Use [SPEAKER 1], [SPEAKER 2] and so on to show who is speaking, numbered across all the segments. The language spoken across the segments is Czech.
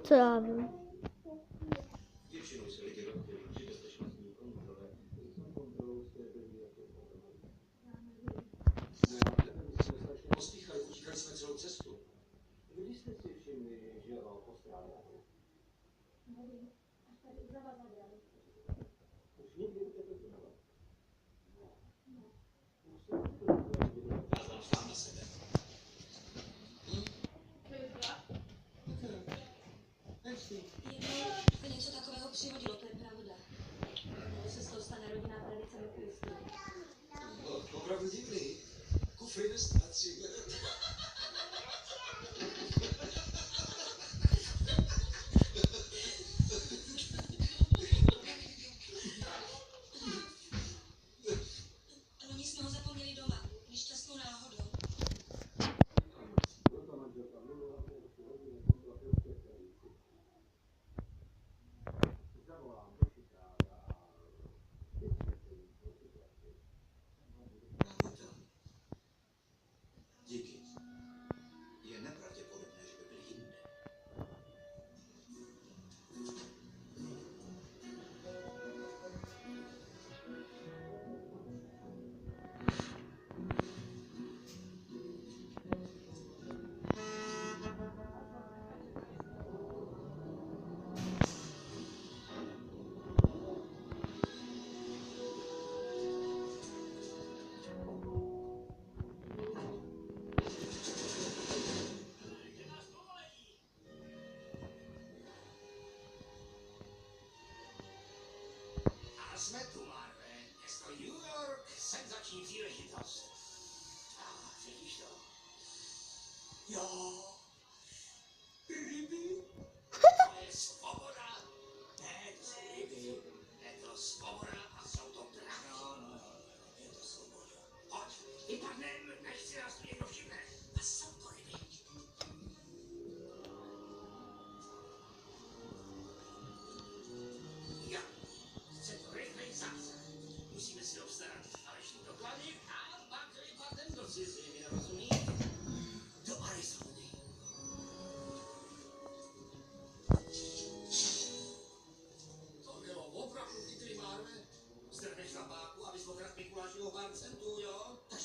[SPEAKER 1] Co já vím.
[SPEAKER 2] Utíkali jsme celou cestu. Kdy jste si všimli, že ho postrádá? Už nikdy u tebe znala. Já znám sám na sebe.
[SPEAKER 3] To něco takového přihodilo, to je pravda. Se z toho stane rodinná tradice meklistů.
[SPEAKER 2] Opravdu divný. Kufry nestátří.
[SPEAKER 3] Loni jsme ho zapomněli doma, nešťastnou náhodou.
[SPEAKER 2] Díky. Je nepravděpodobné, že by byli jinde. A jsme tu, Marve. Město New York, senzační příležitost. Vidíš to? Jo. Ryby? To je svoboda. Ne, to jsou ryby. Je to svoboda a jsou to drahé. No, je to svoboda.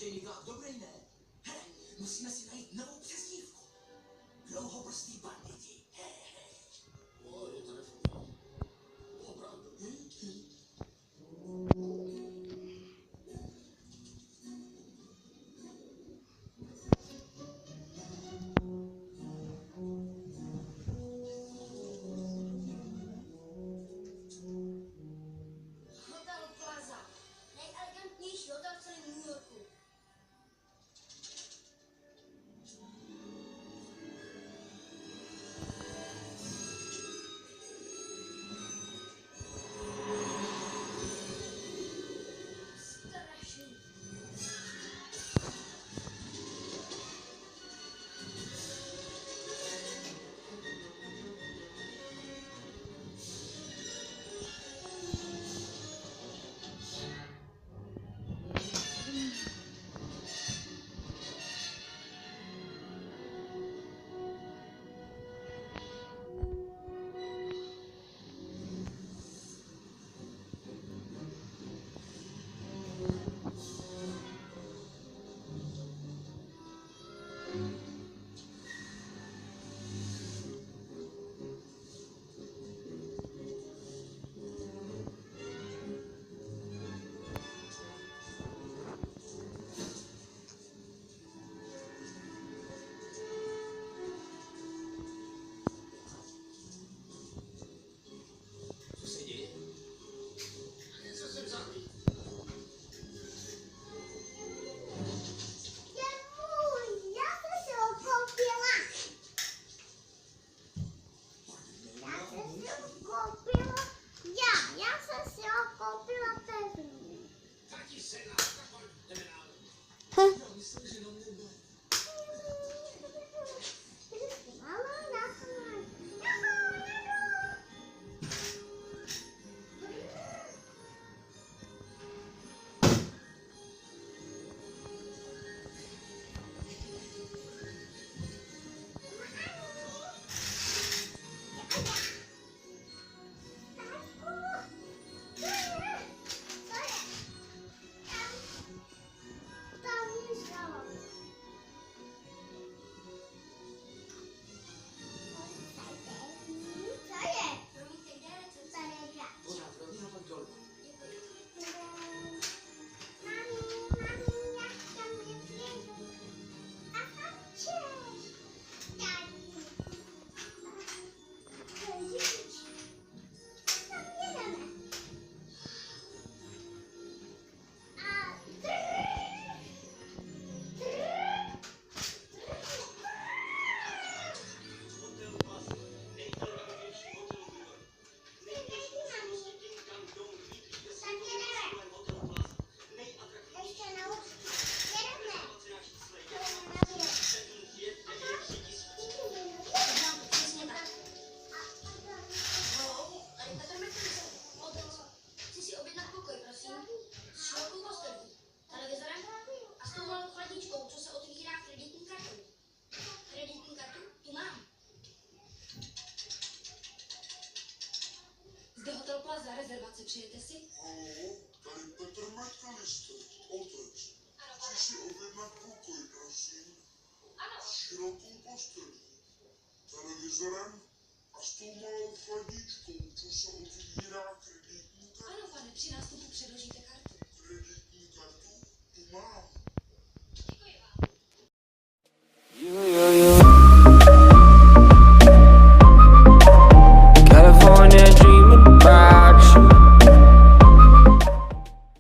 [SPEAKER 4] Každý vlak dobrý, ne? Hele, musíme si najít novou přezdívku. Dlouhoprstý banditi.
[SPEAKER 2] O, je to nefunguje. Opravdu.
[SPEAKER 3] Hotel Plaza. Nejelegantnější hotel v celém New Yorku. Strašný.
[SPEAKER 4] Co se děje?
[SPEAKER 2] Něco jsem zahlídl.
[SPEAKER 1] Je můj, já jsem si ho koupila. Já jsem si ho koupila. Já jsem si ho koupila první.
[SPEAKER 2] Tati se nám, jdeme dál.
[SPEAKER 4] Já myslím, že na mě byl.
[SPEAKER 1] Mama, já jsem
[SPEAKER 3] Promiňte, kde je recepce?
[SPEAKER 4] Pořád rovně a pak dolů.
[SPEAKER 2] Hotel Plaza. Nejelegantnější hotel v New Yorku. Prostě King Kong Meet Hotel Plaza. Nejatraktivnější rezervace na čísle 759 3000.
[SPEAKER 3] Ano, přesně tak. No, tady Petr Metlíce. Hotel. Chci si objednat pokoj, prosím. S širokou postelí, televizorem a s tou malou chladničkou, co se otvírá kreditní kartou. Kreditní kartu? Tu mám. Zde Hotel Plaza, rezervace, přijete si?
[SPEAKER 5] Halo, tady Petr McAllister, otec.
[SPEAKER 3] Ano,
[SPEAKER 5] Chci si objednat pokoj, prosím.
[SPEAKER 3] Ano.
[SPEAKER 5] S širokou postelí, televizorem a s tou malou chladničkou, co se otvírá kreditní kartu.
[SPEAKER 3] Ano, pane, při nástupu předložíte kartu.
[SPEAKER 5] Kreditní kartu tu mám.